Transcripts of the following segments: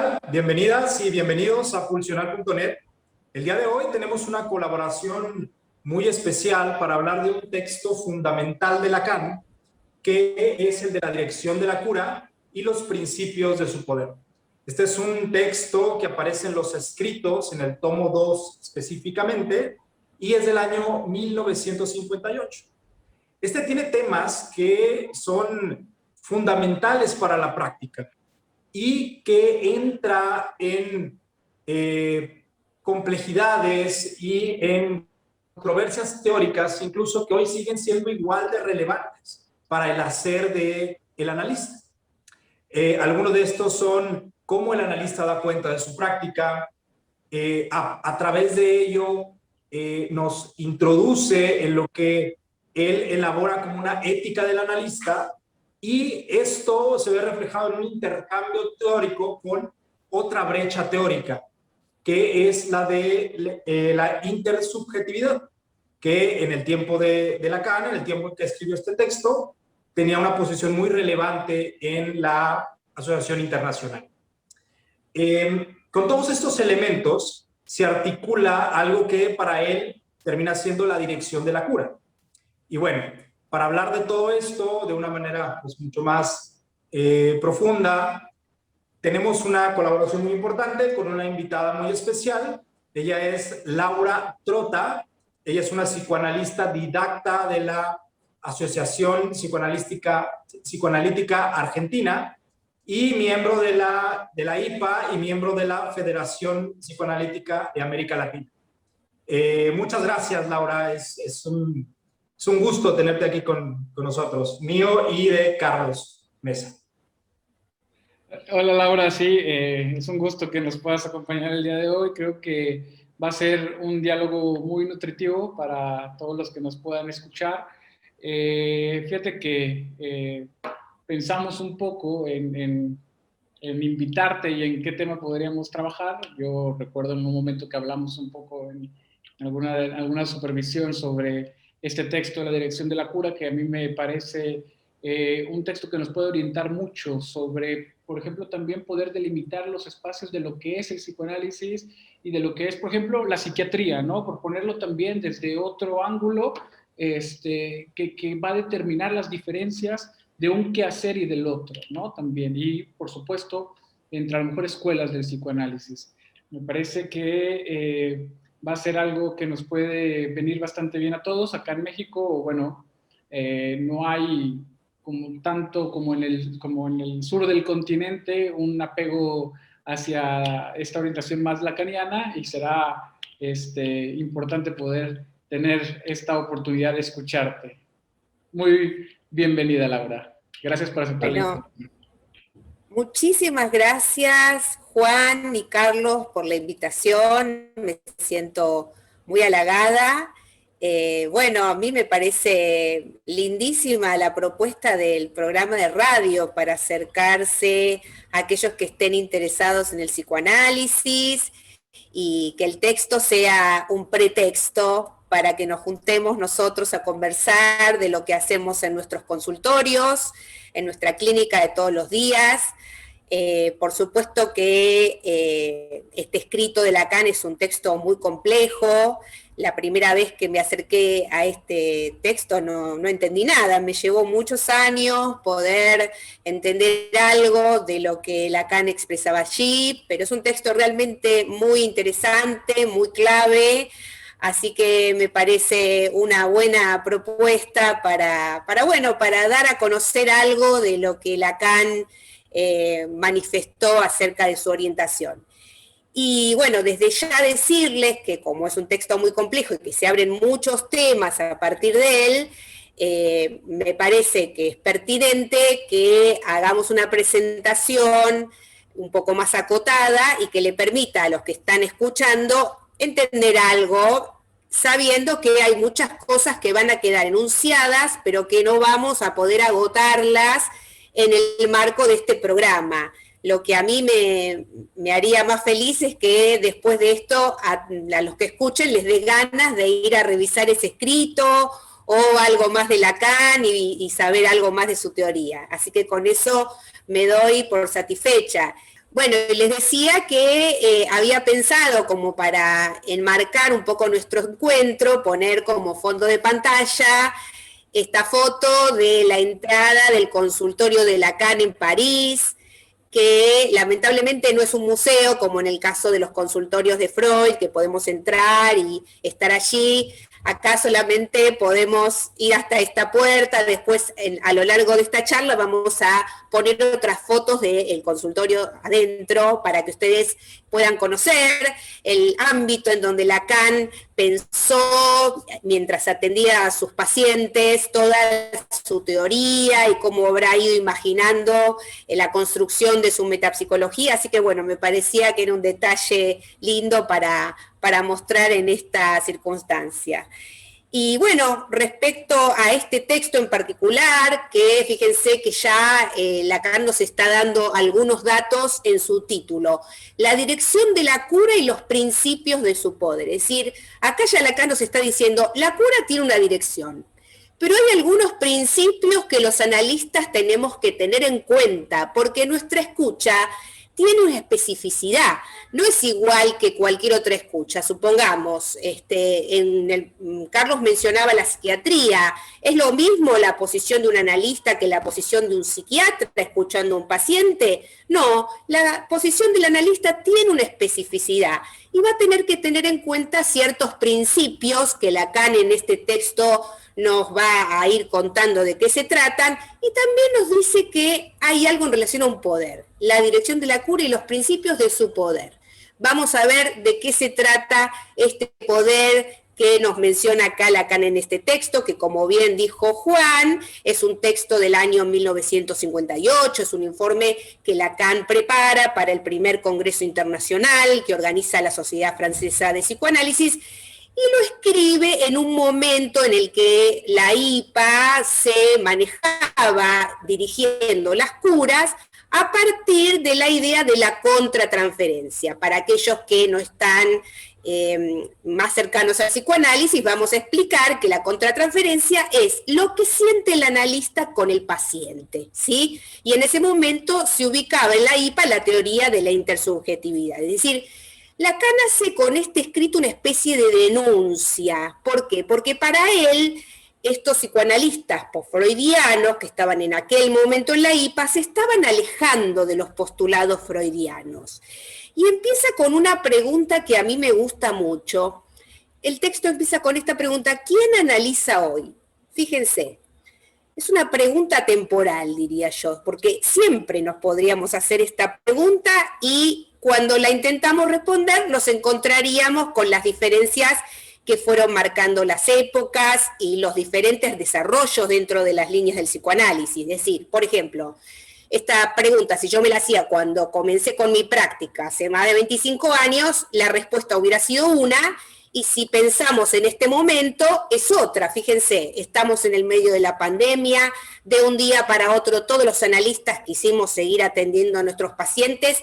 tal? Bienvenidas y bienvenidos a Pulsionar.net. El día de hoy tenemos una colaboración muy especial para hablar de un texto fundamental de Lacan, que es el de la dirección de la cura y los principios de su poder. Este es un texto que aparece en los escritos, en el tomo 2 específicamente, y es del año 1958. Este tiene temas que son fundamentales para la práctica y que entra en complejidades y en controversias teóricas, incluso que hoy siguen siendo igual de relevantes para el hacer del analista. Algunos de estos son cómo el analista da cuenta de su práctica, a través de ello nos introduce en lo que él elabora como una ética del analista, y esto se ve reflejado en un intercambio teórico con otra brecha teórica, que es la de la intersubjetividad, que en el tiempo de Lacan, en el tiempo en que escribió este texto, tenía una posición muy relevante en la Asociación Internacional. Con todos estos elementos se articula algo que para él termina siendo la dirección de la cura. Y bueno, para hablar de todo esto de una manera pues, mucho más profunda, tenemos una colaboración muy importante con una invitada muy especial. Ella es Laura Trota. Ella es una psicoanalista didacta de la Asociación Psicoanalítica Argentina y miembro de la IPA y miembro de la Federación Psicoanalítica de América Latina. Muchas gracias, Laura. Es un gusto tenerte aquí con nosotros, mío y de Carlos Mesa. Hola Laura, sí, es un gusto que nos puedas acompañar el día de hoy. Creo que va a ser un diálogo muy nutritivo para todos los que nos puedan escuchar. Fíjate que pensamos un poco en invitarte y en qué tema podríamos trabajar. Yo recuerdo en un momento que hablamos un poco en alguna supervisión sobre este texto de la dirección de la cura, que a mí me parece un texto que nos puede orientar mucho sobre, por ejemplo, también poder delimitar los espacios de lo que es el psicoanálisis y de lo que es, por ejemplo, la psiquiatría, ¿no? Por ponerlo también desde otro ángulo, que va a determinar las diferencias de un quehacer y del otro, ¿no? También, y por supuesto, entre a lo mejor escuelas del psicoanálisis. Me parece que va a ser algo que nos puede venir bastante bien a todos. Acá en México, bueno, no hay como tanto como en el sur del continente un apego hacia esta orientación más lacaniana, y será importante poder tener esta oportunidad de escucharte. Muy bienvenida, Laura. Gracias por aceptar la invitación. Muchísimas gracias, Juan y Carlos, por la invitación. Me siento muy halagada. Bueno, a mí me parece lindísima la propuesta del programa de radio para acercarse a aquellos que estén interesados en el psicoanálisis, y que el texto sea un pretexto para que nos juntemos nosotros a conversar de lo que hacemos en nuestros consultorios, en nuestra clínica de todos los días. Por supuesto que este escrito de Lacan es un texto muy complejo. La primera vez que me acerqué a este texto no entendí nada. Me llevó muchos años poder entender algo de lo que Lacan expresaba allí, pero es un texto realmente muy interesante, muy clave. Así que me parece una buena propuesta para dar a conocer algo de lo que Lacan manifestó acerca de su orientación. Y bueno, desde ya decirles que como es un texto muy complejo y que se abren muchos temas a partir de él, me parece que es pertinente que hagamos una presentación un poco más acotada y que le permita a los que están escuchando entender algo, sabiendo que hay muchas cosas que van a quedar enunciadas, pero que no vamos a poder agotarlas en el marco de este programa. Lo que a mí me haría más feliz es que después de esto a los que escuchen les dé ganas de ir a revisar ese escrito o algo más de Lacan y saber algo más de su teoría. Así que con eso me doy por satisfecha. Bueno, les decía que había pensado como para enmarcar un poco nuestro encuentro, poner como fondo de pantalla esta foto de la entrada del consultorio de Lacan en París, que lamentablemente no es un museo, como en el caso de los consultorios de Freud, que podemos entrar y estar allí. Acá solamente podemos ir hasta esta puerta, después a lo largo de esta charla vamos a poner otras fotos del consultorio adentro para que ustedes puedan conocer el ámbito en donde Lacan pensó mientras atendía a sus pacientes, toda su teoría y cómo habrá ido imaginando la construcción de su metapsicología, así que bueno, me parecía que era un detalle lindo para mostrar en esta circunstancia. Y bueno, respecto a este texto en particular, que fíjense que ya Lacan nos está dando algunos datos en su título, la dirección de la cura y los principios de su poder. Es decir, acá ya Lacan nos está diciendo, la cura tiene una dirección, pero hay algunos principios que los analistas tenemos que tener en cuenta, porque nuestra escucha tiene una especificidad, no es igual que cualquier otra escucha. Supongamos, Carlos mencionaba la psiquiatría, ¿es lo mismo la posición de un analista que la posición de un psiquiatra escuchando a un paciente? No, la posición del analista tiene una especificidad y va a tener que tener en cuenta ciertos principios que Lacan en este texto nos va a ir contando de qué se tratan, y también nos dice que hay algo en relación a un poder, la dirección de la cura y los principios de su poder. Vamos a ver de qué se trata este poder que nos menciona acá Lacan en este texto, que como bien dijo Juan, es un texto del año 1958, es un informe que Lacan prepara para el primer Congreso Internacional que organiza la Sociedad Francesa de Psicoanálisis, y lo escribe en un momento en el que la IPA se manejaba dirigiendo las curas a partir de la idea de la contratransferencia. Para aquellos que no están más cercanos al psicoanálisis, vamos a explicar que la contratransferencia es lo que siente el analista con el paciente, ¿sí? Y en ese momento se ubicaba en la IPA la teoría de la intersubjetividad, es decir, Lacan hace con este escrito una especie de denuncia. ¿Por qué? Porque para él, estos psicoanalistas post-freudianos que estaban en aquel momento en la IPA se estaban alejando de los postulados freudianos. Y empieza con una pregunta que a mí me gusta mucho. El texto empieza con esta pregunta: ¿quién analiza hoy? Fíjense, es una pregunta temporal, diría yo, porque siempre nos podríamos hacer esta pregunta y cuando la intentamos responder nos encontraríamos con las diferencias que fueron marcando las épocas y los diferentes desarrollos dentro de las líneas del psicoanálisis. Es decir, por ejemplo, esta pregunta, si yo me la hacía cuando comencé con mi práctica hace más de 25 años, la respuesta hubiera sido una, y si pensamos en este momento, es otra. Fíjense, estamos en el medio de la pandemia, de un día para otro todos los analistas quisimos seguir atendiendo a nuestros pacientes,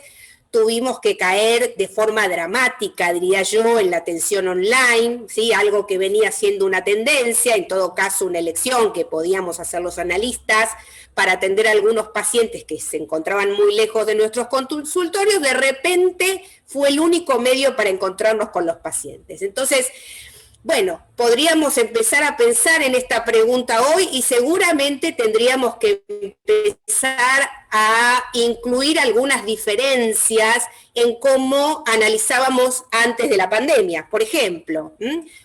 tuvimos que caer de forma dramática, diría yo, en la atención online, ¿sí? Algo que venía siendo una tendencia, en todo caso una elección que podíamos hacer los analistas para atender a algunos pacientes que se encontraban muy lejos de nuestros consultorios. De repente fue el único medio para encontrarnos con los pacientes. Entonces, bueno, podríamos empezar a pensar en esta pregunta hoy y seguramente tendríamos que empezar a incluir algunas diferencias en cómo analizábamos antes de la pandemia, por ejemplo.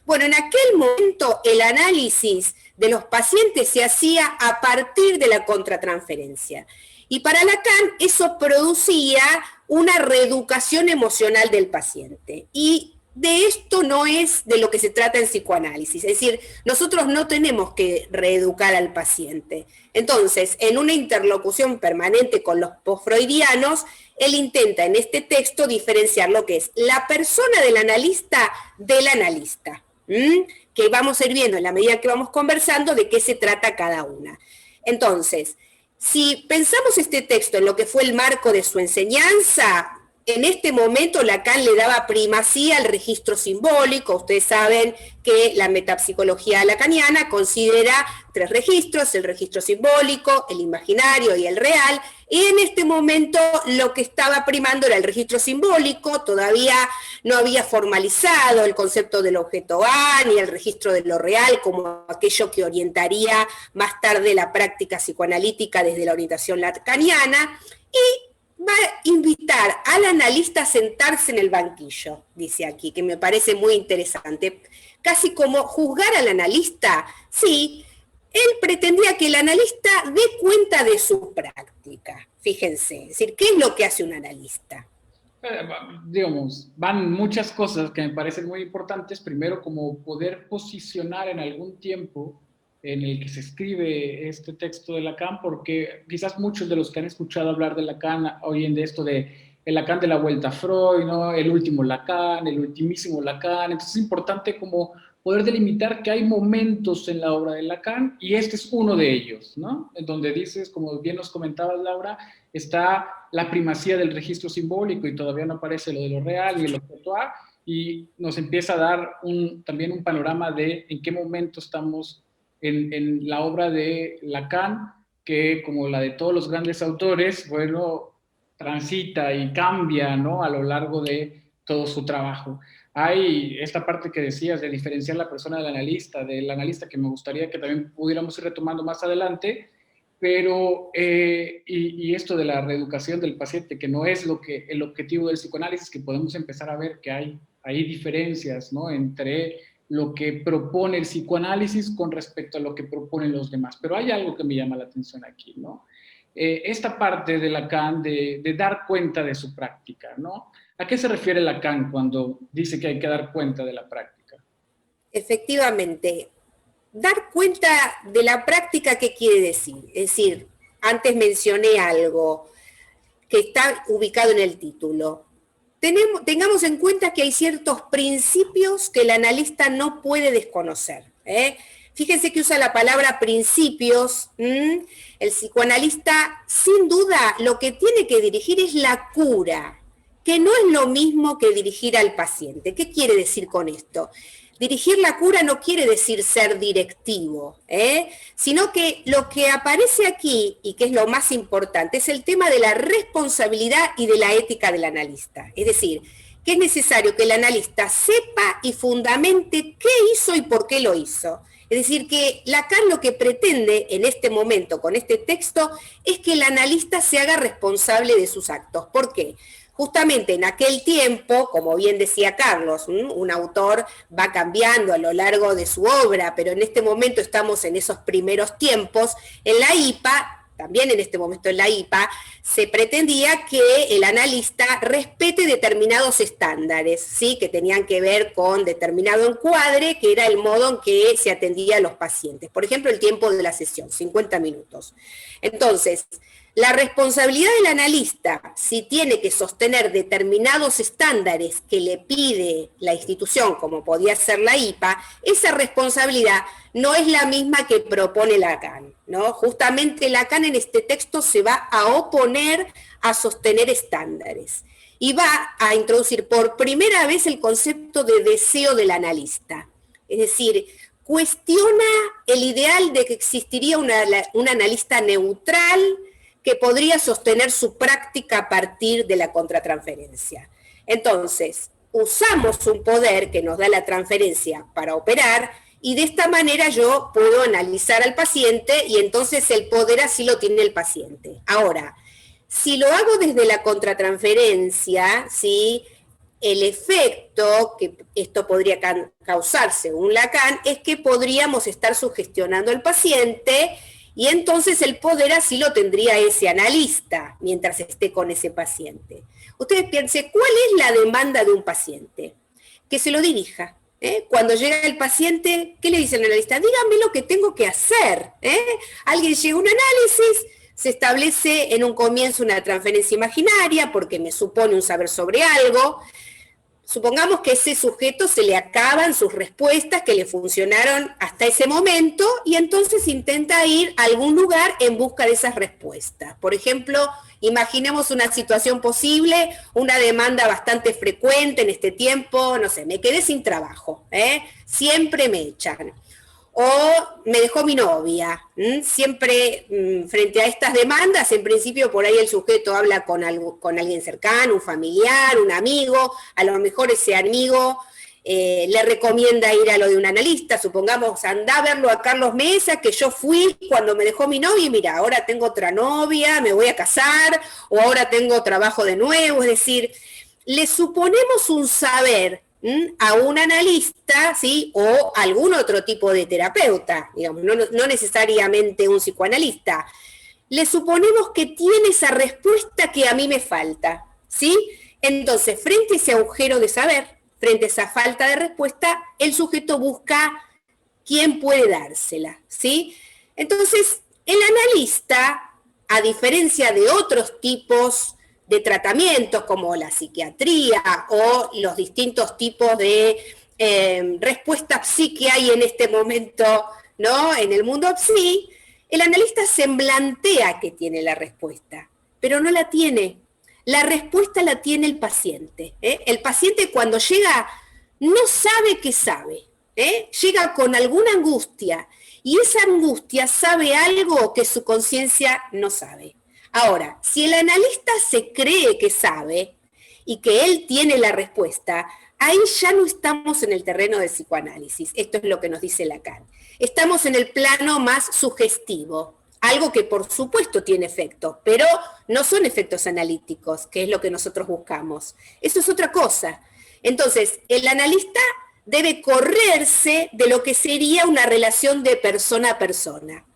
Bueno, en aquel momento el análisis de los pacientes se hacía a partir de la contratransferencia. Y para Lacan eso producía una reeducación emocional del paciente. Y de esto no es de lo que se trata en psicoanálisis, es decir, nosotros no tenemos que reeducar al paciente. Entonces, en una interlocución permanente con los post-freudianos, él intenta en este texto diferenciar lo que es la persona del analista, que vamos a ir viendo en la medida que vamos conversando de qué se trata cada una. Entonces, si pensamos este texto en lo que fue el marco de su enseñanza, en este momento Lacan le daba primacía al registro simbólico. Ustedes saben que la metapsicología lacaniana considera 3 registros: el registro simbólico, el imaginario y el real, y en este momento lo que estaba primando era el registro simbólico. Todavía no había formalizado el concepto del objeto A, ni el registro de lo real como aquello que orientaría más tarde la práctica psicoanalítica desde la orientación lacaniana, y va a invitar al analista a sentarse en el banquillo, dice aquí, que me parece muy interesante. Casi como juzgar al analista. Sí, él pretendía que el analista dé cuenta de su práctica. Fíjense, es decir, ¿qué es lo que hace un analista? Digamos, van muchas cosas que me parecen muy importantes. Primero, como poder posicionar en algún tiempo en el que se escribe este texto de Lacan, porque quizás muchos de los que han escuchado hablar de Lacan oyen de esto de el Lacan de la vuelta a Freud, ¿no? El último Lacan, el ultimísimo Lacan. Entonces es importante como poder delimitar que hay momentos en la obra de Lacan, y este es uno de ellos, ¿no? En donde dices, como bien nos comentabas, Laura, está la primacía del registro simbólico y todavía no aparece lo de lo real y el objeto A, y nos empieza a dar también un panorama de en qué momento estamos en la obra de Lacan, que como la de todos los grandes autores, bueno, transita y cambia, ¿no? A lo largo de todo su trabajo. Hay esta parte que decías de diferenciar la persona del analista que me gustaría que también pudiéramos ir retomando más adelante, pero, y esto de la reeducación del paciente, que no es el objetivo del psicoanálisis, que podemos empezar a ver que hay diferencias, ¿no? Entre lo que propone el psicoanálisis con respecto a lo que proponen los demás. Pero hay algo que me llama la atención aquí, ¿no? Esta parte de Lacan de dar cuenta de su práctica, ¿no? ¿A qué se refiere Lacan cuando dice que hay que dar cuenta de la práctica? Efectivamente, dar cuenta de la práctica, ¿qué quiere decir? Es decir, antes mencioné algo que está ubicado en el título. Tengamos en cuenta que hay ciertos principios que el analista no puede desconocer. Fíjense que usa la palabra principios. El psicoanalista, sin duda, lo que tiene que dirigir es la cura, que no es lo mismo que dirigir al paciente. ¿Qué quiere decir con esto? Dirigir la cura no quiere decir ser directivo, sino que lo que aparece aquí, y que es lo más importante, es el tema de la responsabilidad y de la ética del analista. Es decir, que es necesario que el analista sepa y fundamente qué hizo y por qué lo hizo. Es decir, que Lacan lo que pretende en este momento con este texto es que el analista se haga responsable de sus actos. ¿Por qué? Justamente en aquel tiempo, como bien decía Carlos, un autor va cambiando a lo largo de su obra, pero en este momento estamos en esos primeros tiempos. En la IPA, también en este momento en la IPA, se pretendía que el analista respete determinados estándares, ¿sí? Que tenían que ver con determinado encuadre, que era el modo en que se atendía a los pacientes. Por ejemplo, el tiempo de la sesión, 50 minutos. Entonces, la responsabilidad del analista, si tiene que sostener determinados estándares que le pide la institución, como podía ser la IPA, esa responsabilidad no es la misma que propone Lacan, ¿no? Justamente Lacan en este texto se va a oponer a sostener estándares y va a introducir por primera vez el concepto de deseo del analista. Es decir, cuestiona el ideal de que existiría un analista neutral que podría sostener su práctica a partir de la contratransferencia. Entonces, usamos un poder que nos da la transferencia para operar, y de esta manera yo puedo analizar al paciente, y entonces el poder así lo tiene el paciente. Ahora, si lo hago desde la contratransferencia, ¿sí?, el efecto que esto podría causar, según Lacan, es que podríamos estar sugestionando al paciente, y entonces el poder así lo tendría ese analista mientras esté con ese paciente. Ustedes piensen, ¿cuál es la demanda de un paciente? Que se lo dirija. Cuando llega el paciente, ¿qué le dice el analista? Dígame lo que tengo que hacer. Alguien llega a un análisis, se establece en un comienzo una transferencia imaginaria porque me supone un saber sobre algo. supongamos que a ese sujeto se le acaban sus respuestas que le funcionaron hasta ese momento y entonces intenta ir a algún lugar en busca de esas respuestas. Por ejemplo, imaginemos una situación posible, una demanda bastante frecuente en este tiempo, no sé, me quedé sin trabajo, siempre me echan. O me dejó mi novia. Siempre frente a estas demandas, en principio por ahí el sujeto habla con alguien cercano, un familiar, un amigo, a lo mejor ese amigo le recomienda ir a lo de un analista, supongamos, anda a verlo a Carlos Mesa, que yo fui cuando me dejó mi novia y mira, ahora tengo otra novia, me voy a casar, o ahora tengo trabajo de nuevo, es decir, le suponemos un saber a un analista, ¿sí? O algún otro tipo de terapeuta, digamos, no necesariamente un psicoanalista. Le suponemos que tiene esa respuesta que a mí me falta, ¿sí? Entonces, frente a ese agujero de saber, frente a esa falta de respuesta, el sujeto busca quién puede dársela, ¿sí? Entonces, el analista, a diferencia de otros tipos de tratamientos como la psiquiatría o los distintos tipos de respuestas psi que hay en este momento, ¿no? En el mundo psi, el analista semblantea que tiene la respuesta, pero no la tiene. La respuesta la tiene el paciente. El paciente cuando llega no sabe que sabe, llega con alguna angustia y esa angustia sabe algo que su conciencia no sabe. Ahora, si el analista se cree que sabe y que él tiene la respuesta, ahí ya no estamos en el terreno del psicoanálisis. Esto es lo que nos dice Lacan. Estamos en el plano más sugestivo, algo que por supuesto tiene efectos, pero no son efectos analíticos, que es lo que nosotros buscamos. Eso es otra cosa. Entonces, el analista debe correrse de lo que sería una relación de persona a persona.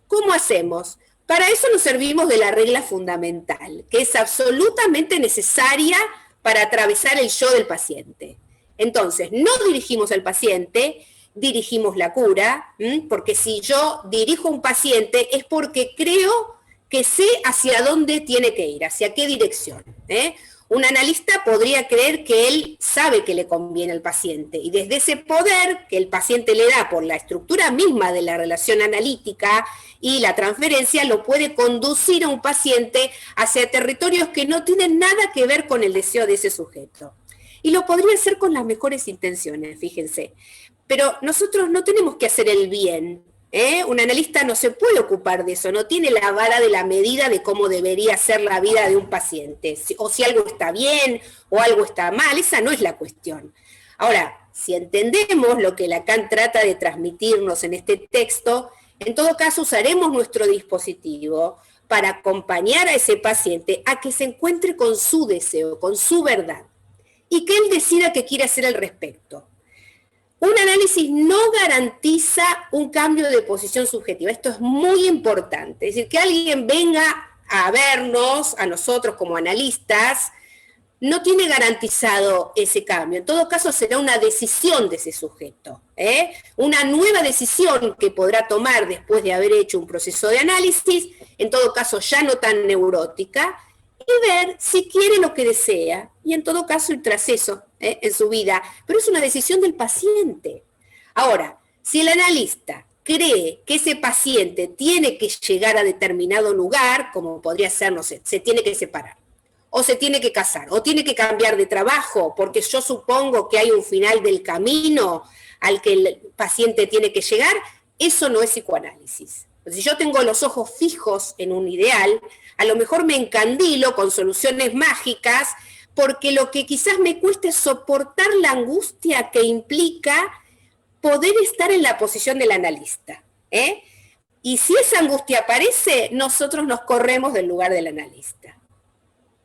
¿Cómo hacemos? Para eso nos servimos de la regla fundamental, que es absolutamente necesaria para atravesar el yo del paciente. Entonces, no dirigimos al paciente, dirigimos la cura, porque si yo dirijo a un paciente es porque creo que sé hacia dónde tiene que ir, hacia qué dirección. Un analista podría creer que él sabe que le conviene al paciente y desde ese poder que el paciente le da por la estructura misma de la relación analítica y la transferencia lo puede conducir a un paciente hacia territorios que no tienen nada que ver con el deseo de ese sujeto. Y lo podría hacer con las mejores intenciones, fíjense. Pero nosotros no tenemos que hacer el bien. Un analista no se puede ocupar de eso, no tiene la vara de la medida de cómo debería ser la vida de un paciente, o si algo está bien o algo está mal, esa no es la cuestión. Ahora, si entendemos lo que Lacan trata de transmitirnos en este texto, en todo caso usaremos nuestro dispositivo para acompañar a ese paciente a que se encuentre con su deseo, con su verdad, y que él decida qué quiere hacer al respecto. Un análisis no garantiza un cambio de posición subjetiva. Esto es muy importante. Es decir, que alguien venga a vernos, a nosotros como analistas, no tiene garantizado ese cambio. En todo caso, será una decisión de ese sujeto. Una nueva decisión que podrá tomar después de haber hecho un proceso de análisis, en todo caso ya no tan neurótica, y ver si quiere lo que desea, y en todo caso ir tras eso en su vida, pero es una decisión del paciente. Ahora, si el analista cree que ese paciente tiene que llegar a determinado lugar, como podría ser, no sé, se tiene que separar, o se tiene que casar, o tiene que cambiar de trabajo, porque yo supongo que hay un final del camino al que el paciente tiene que llegar, eso no es psicoanálisis. Si yo tengo los ojos fijos en un ideal, a lo mejor me encandilo con soluciones mágicas, porque lo que quizás me cueste es soportar la angustia que implica poder estar en la posición del analista. Y si esa angustia aparece, nosotros nos corremos del lugar del analista.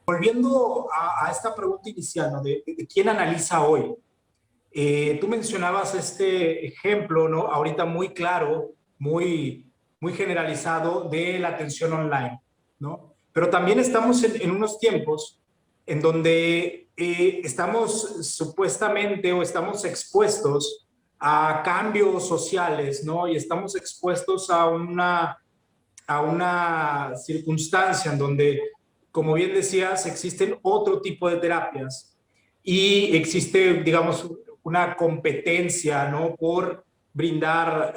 Volviendo a esta pregunta inicial, ¿no? de quién analiza hoy. Tú mencionabas este ejemplo, ¿no? Ahorita muy claro, muy generalizado de la atención online, ¿no? Pero también estamos en unos tiempos en donde estamos supuestamente o estamos expuestos a cambios sociales, ¿no? Y estamos expuestos a una circunstancia en donde, como bien decías, existen otro tipo de terapias y existe, digamos, una competencia, ¿no?, por brindar,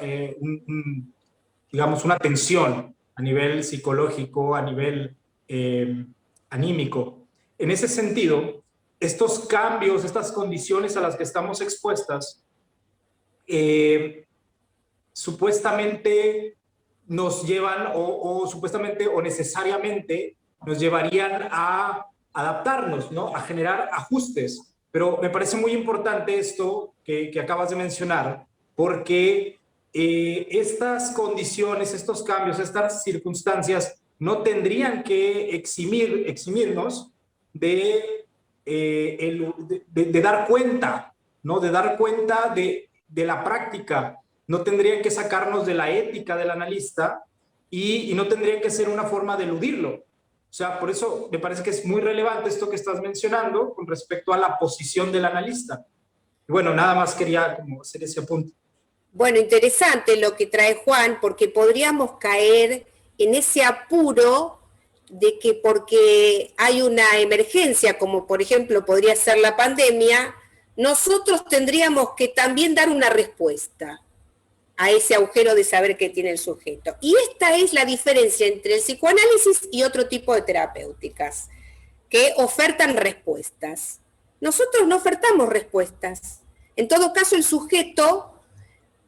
digamos, una atención a nivel psicológico, a nivel anímico. En ese sentido, estos cambios, estas condiciones a las que estamos expuestas, supuestamente nos llevan o supuestamente o necesariamente nos llevarían a adaptarnos, ¿no?, a generar ajustes. Pero me parece muy importante esto que acabas de mencionar, porque estas condiciones, estos cambios, estas circunstancias no tendrían que eximirnos de, de dar cuenta, ¿no?, de dar cuenta de la práctica. No tendrían que sacarnos de la ética del analista y no tendrían que ser una forma de eludirlo. O sea, por eso me parece que es muy relevante esto que estás mencionando con respecto a la posición del analista. Y bueno, nada más quería como hacer ese apunte. Bueno, interesante lo que trae Juan, porque podríamos caer en ese apuro de que porque hay una emergencia, como por ejemplo podría ser la pandemia, nosotros tendríamos que también dar una respuesta a ese agujero de saber que tiene el sujeto. Y esta es la diferencia entre el psicoanálisis y otro tipo de terapéuticas, que ofertan respuestas. Nosotros no ofertamos respuestas. En todo caso, el sujeto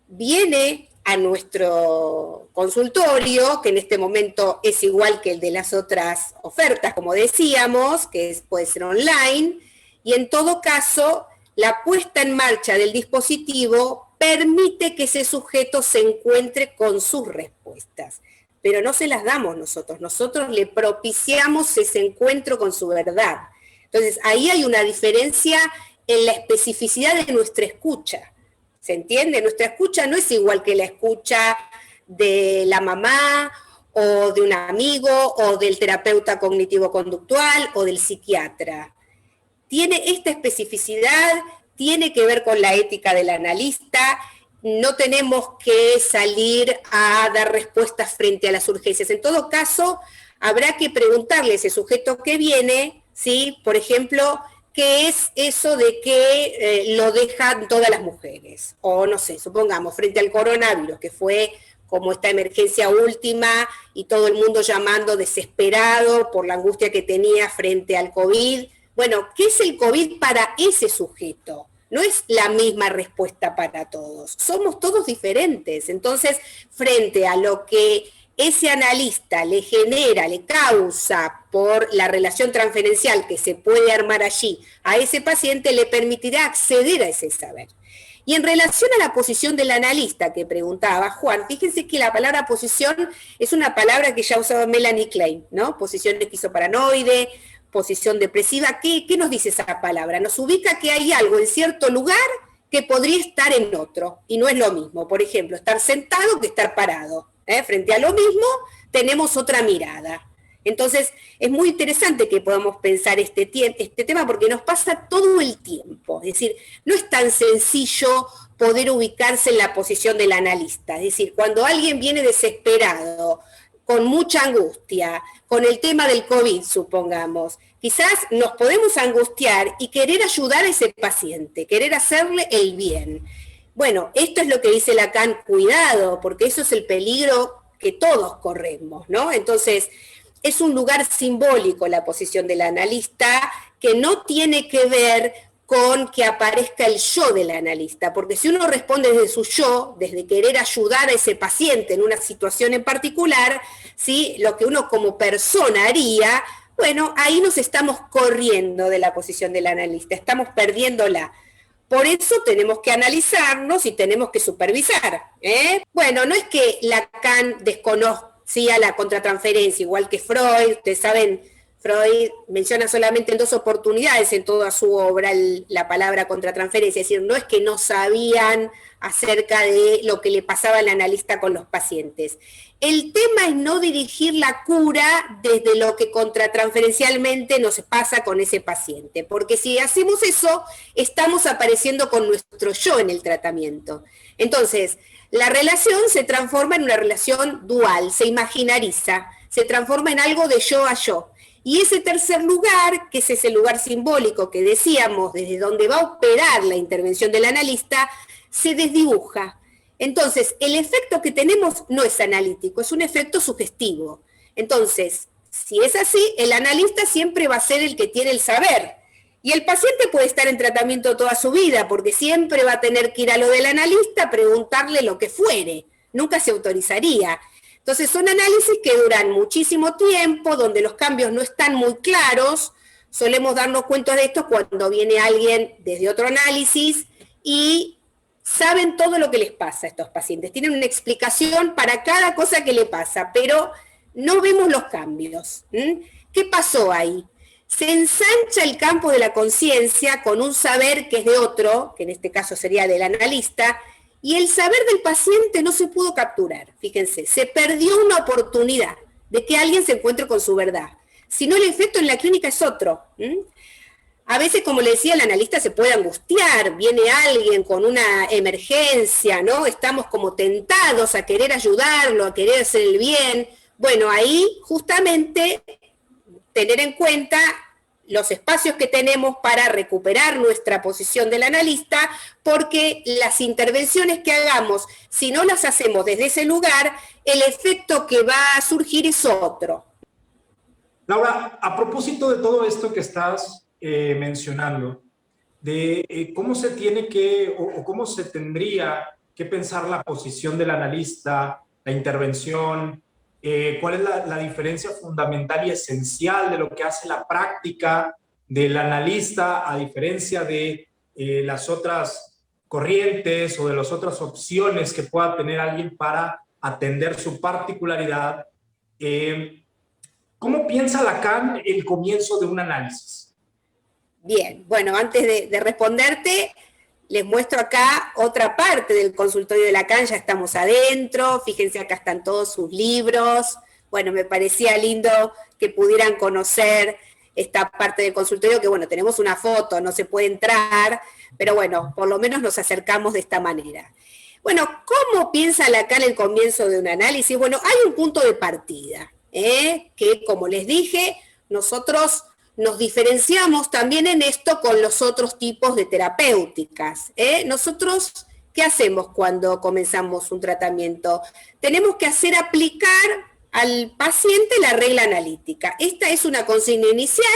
viene a nuestro consultorio, que en este momento es igual que el de las otras ofertas, como decíamos, que puede ser online, y en todo caso, la puesta en marcha del dispositivo permite que ese sujeto se encuentre con sus respuestas, pero no se las damos nosotros le propiciamos ese encuentro con su verdad. Entonces, ahí hay una diferencia en la especificidad de nuestra escucha, ¿se entiende? Nuestra escucha no es igual que la escucha de la mamá, o de un amigo, o del terapeuta cognitivo-conductual, o del psiquiatra. Tiene esta especificidad, tiene que ver con la ética del analista, no tenemos que salir a dar respuestas frente a las urgencias. En todo caso, habrá que preguntarle a ese sujeto que viene, ¿sí?, por ejemplo, ¿qué es eso de que lo dejan todas las mujeres? O no sé, supongamos, frente al coronavirus, que fue como esta emergencia última y todo el mundo llamando desesperado por la angustia que tenía frente al COVID. Bueno, ¿qué es el COVID para ese sujeto? No es la misma respuesta para todos, somos todos diferentes. Entonces, frente a lo que ese analista le genera, le causa por la relación transferencial que se puede armar allí a ese paciente, le permitirá acceder a ese saber. Y en relación a la posición del analista que preguntaba Juan, fíjense que la palabra posición es una palabra que ya usaba Melanie Klein, ¿no? Posición esquizoparanoide, posición depresiva. ¿Qué nos dice esa palabra? Nos ubica que hay algo en cierto lugar que podría estar en otro, y no es lo mismo. Por ejemplo, estar sentado que estar parado. Frente a lo mismo, tenemos otra mirada. Entonces, es muy interesante que podamos pensar este tema porque nos pasa todo el tiempo. Es decir, no es tan sencillo poder ubicarse en la posición del analista. Es decir, cuando alguien viene desesperado, con mucha angustia, con el tema del COVID, supongamos, quizás nos podemos angustiar y querer ayudar a ese paciente, querer hacerle el bien. Bueno, esto es lo que dice Lacan, cuidado, porque eso es el peligro que todos corremos, ¿no? Entonces, es un lugar simbólico la posición del analista que no tiene que ver con que aparezca el yo del analista, porque si uno responde desde su yo, desde querer ayudar a ese paciente en una situación en particular, ¿sí?, lo que uno como persona haría, bueno, ahí nos estamos corriendo de la posición del analista, estamos perdiéndola. Por eso tenemos que analizarnos y tenemos que supervisar. Bueno, no es que Lacan desconocía la contratransferencia, igual que Freud. Ustedes saben, Freud menciona solamente en 2 oportunidades en toda su obra la palabra contratransferencia, es decir, no es que no sabían acerca de lo que le pasaba al analista con los pacientes. El tema es no dirigir la cura desde lo que contratransferencialmente nos pasa con ese paciente, porque si hacemos eso, estamos apareciendo con nuestro yo en el tratamiento. Entonces, la relación se transforma en una relación dual, se imaginariza, se transforma en algo de yo a yo. Y ese tercer lugar, que es ese lugar simbólico que decíamos, desde donde va a operar la intervención del analista, se desdibuja. Entonces, el efecto que tenemos no es analítico, es un efecto sugestivo. Entonces, si es así, el analista siempre va a ser el que tiene el saber. Y el paciente puede estar en tratamiento toda su vida, porque siempre va a tener que ir a lo del analista, preguntarle lo que fuere. Nunca se autorizaría. Entonces son análisis que duran muchísimo tiempo, donde los cambios no están muy claros. Solemos darnos cuenta de esto cuando viene alguien desde otro análisis y saben todo lo que les pasa a estos pacientes. Tienen una explicación para cada cosa que le pasa, pero no vemos los cambios. ¿Qué pasó ahí? Se ensancha el campo de la conciencia con un saber que es de otro, que en este caso sería del analista, y el saber del paciente no se pudo capturar. Fíjense, se perdió una oportunidad de que alguien se encuentre con su verdad. Si no, el efecto en la clínica es otro. A veces, como le decía, el analista se puede angustiar, viene alguien con una emergencia, ¿no? Estamos como tentados a querer ayudarlo, a querer hacer el bien. Bueno, ahí justamente tener en cuenta los espacios que tenemos para recuperar nuestra posición del analista, porque las intervenciones que hagamos, si no las hacemos desde ese lugar, el efecto que va a surgir es otro. Laura, a propósito de todo esto que estás mencionando, de cómo se tiene que, o cómo se tendría que pensar la posición del analista, la intervención, cuál es la diferencia fundamental y esencial de lo que hace la práctica del analista a diferencia de las otras corrientes o de las otras opciones que pueda tener alguien para atender su particularidad. ¿Cómo piensa Lacan el comienzo de un análisis? Bien, bueno, antes de responderte, les muestro acá otra parte del consultorio de Lacan, ya estamos adentro, fíjense acá están todos sus libros. Bueno, me parecía lindo que pudieran conocer esta parte del consultorio, que bueno, tenemos una foto, no se puede entrar, pero bueno, por lo menos nos acercamos de esta manera. Bueno, ¿cómo piensa Lacan el comienzo de un análisis? Bueno, hay un punto de partida, que como les dije, nosotros nos diferenciamos también en esto con los otros tipos de terapéuticas. Nosotros, ¿qué hacemos cuando comenzamos un tratamiento? Tenemos que hacer aplicar al paciente la regla analítica. Esta es una consigna inicial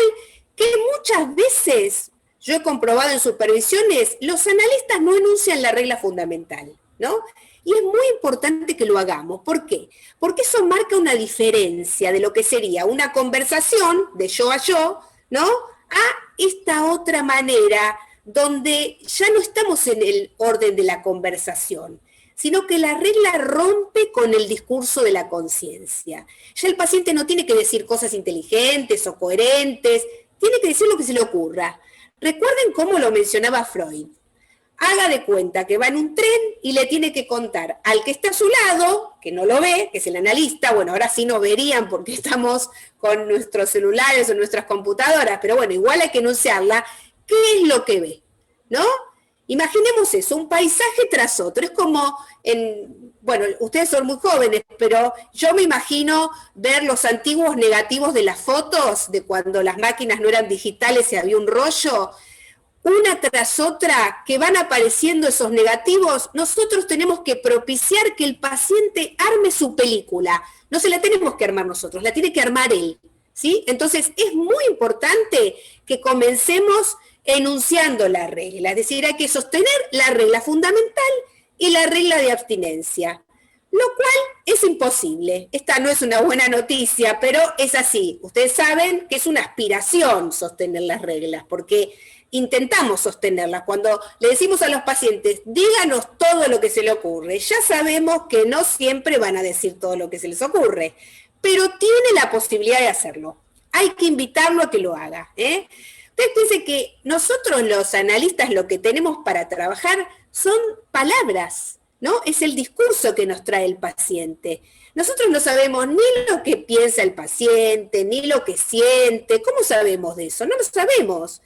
que muchas veces, yo he comprobado en supervisiones, los analistas no enuncian la regla fundamental, ¿no? Y es muy importante que lo hagamos. ¿Por qué? Porque eso marca una diferencia de lo que sería una conversación de yo a yo, ¿no? A esta otra manera, donde ya no estamos en el orden de la conversación, sino que la regla rompe con el discurso de la conciencia. Ya el paciente no tiene que decir cosas inteligentes o coherentes, tiene que decir lo que se le ocurra. Recuerden cómo lo mencionaba Freud. Haga de cuenta que va en un tren y le tiene que contar al que está a su lado, que no lo ve, que es el analista. Bueno, ahora sí nos verían porque estamos con nuestros celulares o nuestras computadoras, pero bueno, igual hay que enunciarla, ¿qué es lo que ve? ¿No? Imaginemos eso, un paisaje tras otro. Es como, bueno, ustedes son muy jóvenes, pero yo me imagino ver los antiguos negativos de las fotos, de cuando las máquinas no eran digitales y había un rollo, una tras otra, que van apareciendo esos negativos. Nosotros tenemos que propiciar que el paciente arme su película. No se la tenemos que armar nosotros, la tiene que armar él, ¿sí? Entonces es muy importante que comencemos enunciando la regla, es decir, hay que sostener la regla fundamental y la regla de abstinencia, lo cual es imposible. Esta no es una buena noticia, pero es así. Ustedes saben que es una aspiración sostener las reglas, porque intentamos sostenerlas. Cuando le decimos a los pacientes, díganos todo lo que se le ocurre, ya sabemos que no siempre van a decir todo lo que se les ocurre, pero tiene la posibilidad de hacerlo. Hay que invitarlo a que lo haga. Ustedes piensen que nosotros los analistas lo que tenemos para trabajar son palabras, ¿no? Es el discurso que nos trae el paciente. Nosotros no sabemos ni lo que piensa el paciente, ni lo que siente. ¿Cómo sabemos de eso? No lo sabemos.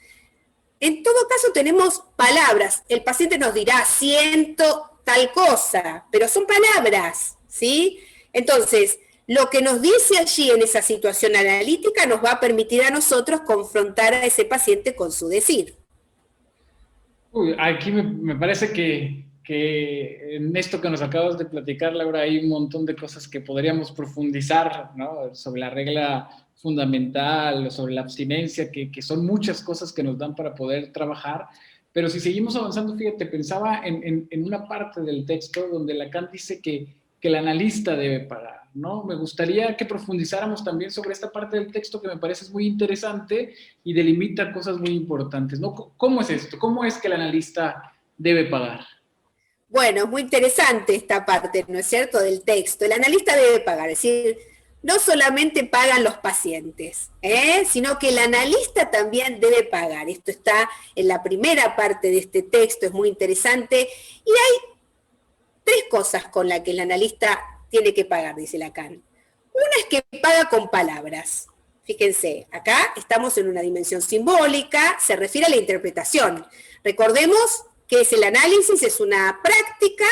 En todo caso tenemos palabras. El paciente nos dirá, siento tal cosa, pero son palabras, ¿sí? Entonces, lo que nos dice allí en esa situación analítica nos va a permitir a nosotros confrontar a ese paciente con su decir. Uy, aquí me parece que en esto que nos acabas de platicar, Laura, hay un montón de cosas que podríamos profundizar, ¿no? Sobre la regla fundamental, sobre la abstinencia, que son muchas cosas que nos dan para poder trabajar. Pero si seguimos avanzando, fíjate, pensaba en una parte del texto donde Lacan dice que el analista debe pagar, ¿no? Me gustaría que profundizáramos también sobre esta parte del texto que me parece muy interesante y delimita cosas muy importantes, ¿no? ¿Cómo es esto? ¿Cómo es que el analista debe pagar? Bueno, es muy interesante esta parte, ¿no es cierto?, del texto. El analista debe pagar, es decir, no solamente pagan los pacientes, sino que el analista también debe pagar. Esto está en la primera parte de este texto, es muy interesante. Y hay tres cosas con las que el analista tiene que pagar, dice Lacan. Una es que paga con palabras. Fíjense, acá estamos en una dimensión simbólica, se refiere a la interpretación. Recordemos que el análisis es una práctica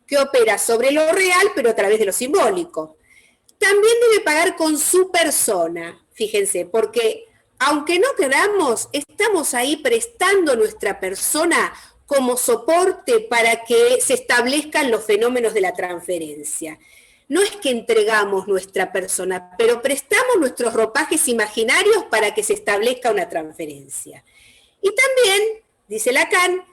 que opera sobre lo real, pero a través de lo simbólico. También debe pagar con su persona, fíjense, porque aunque no queramos, estamos ahí prestando nuestra persona como soporte para que se establezcan los fenómenos de la transferencia. No es que entregamos nuestra persona, pero prestamos nuestros ropajes imaginarios para que se establezca una transferencia. Y también, dice Lacan,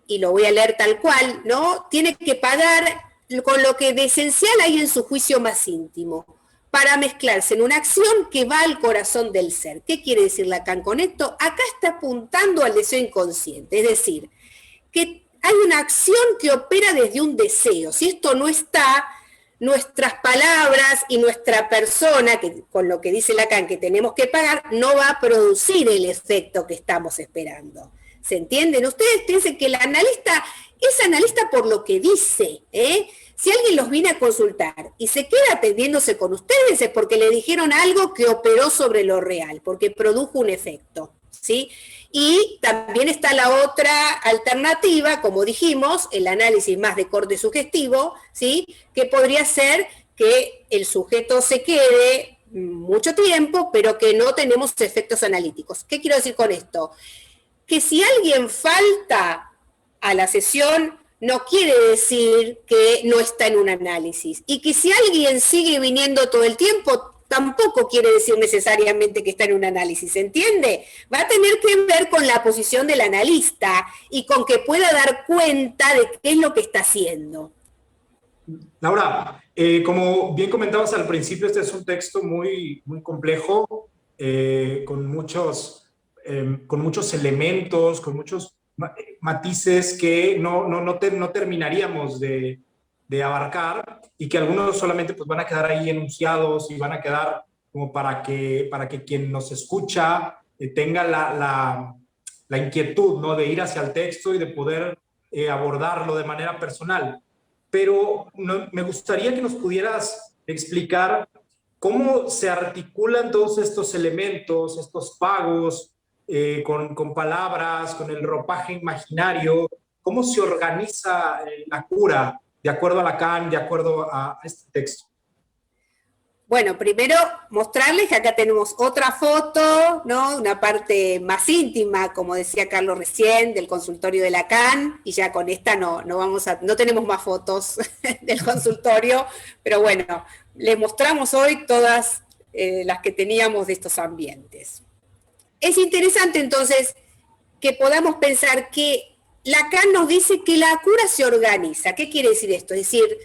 y lo voy a leer tal cual, ¿no? Tiene que pagar con lo que de esencial hay en su juicio más íntimo, para mezclarse en una acción que va al corazón del ser. ¿Qué quiere decir Lacan con esto? Acá está apuntando al deseo inconsciente, es decir, que hay una acción que opera desde un deseo. Si esto no está, nuestras palabras y nuestra persona, que con lo que dice Lacan que tenemos que pagar, no va a producir el efecto que estamos esperando. ¿Se entienden? Ustedes piensen que el analista es analista por lo que dice, Si alguien los viene a consultar y se queda atendiéndose con ustedes es porque le dijeron algo que operó sobre lo real, porque produjo un efecto, ¿sí? Y también está la otra alternativa, como dijimos, el análisis más de corte sugestivo, ¿sí? Que podría ser que el sujeto se quede mucho tiempo, pero que no tenemos efectos analíticos. ¿Qué quiero decir con esto? Que si alguien falta a la sesión, no quiere decir que no está en un análisis. Y que si alguien sigue viniendo todo el tiempo, tampoco quiere decir necesariamente que está en un análisis, ¿entiende? Va a tener que ver con la posición del analista y con que pueda dar cuenta de qué es lo que está haciendo. Laura, como bien comentabas al principio, este es un texto muy, muy complejo, con muchos elementos, con muchos matices que no terminaríamos de abarcar y que algunos solamente pues, van a quedar ahí enunciados y van a quedar como para que quien nos escucha tenga la inquietud, ¿no? De ir hacia el texto y de poder abordarlo de manera personal. Pero me gustaría que nos pudieras explicar cómo se articulan todos estos elementos, estos pagos, con palabras, con el ropaje imaginario, cómo se organiza la cura de acuerdo a Lacan, de acuerdo a este texto. Bueno, primero mostrarles que acá tenemos otra foto, ¿no? Una parte más íntima, como decía Carlos recién, del consultorio de Lacan, y ya con esta no tenemos más fotos del consultorio, pero bueno, les mostramos hoy todas las que teníamos de estos ambientes. Es interesante entonces que podamos pensar que Lacan nos dice que la cura se organiza. ¿Qué quiere decir esto? Es decir,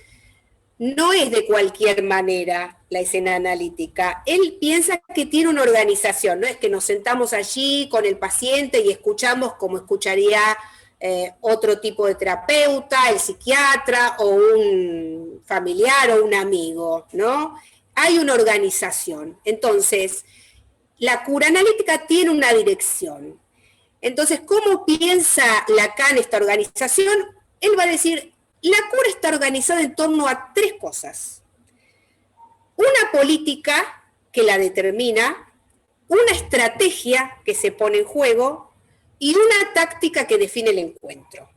no es de cualquier manera la escena analítica. Él piensa que tiene una organización, no es que nos sentamos allí con el paciente y escuchamos como escucharía otro tipo de terapeuta, el psiquiatra o un familiar o un amigo, ¿no? Hay una organización. Entonces, la cura analítica tiene una dirección. Entonces, ¿cómo piensa Lacan esta organización? Él va a decir, la cura está organizada en torno a tres cosas. Una política que la determina, una estrategia que se pone en juego y una táctica que define el encuentro.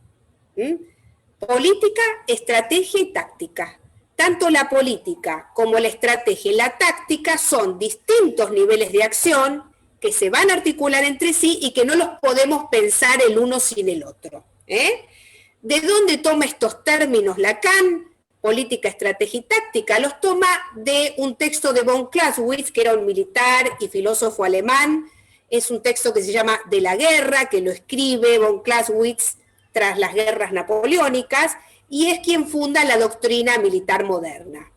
Política, estrategia y táctica. tanto la política como la estrategia y la táctica son distintos niveles de acción que se van a articular entre sí y que no los podemos pensar el uno sin el otro. ¿De dónde toma estos términos Lacan? Política, estrategia y táctica, los toma de un texto de von Clausewitz, que era un militar y filósofo alemán. Es un texto que se llama De la guerra, que lo escribe von Clausewitz tras las guerras napoleónicas, y es quien funda la doctrina militar moderna.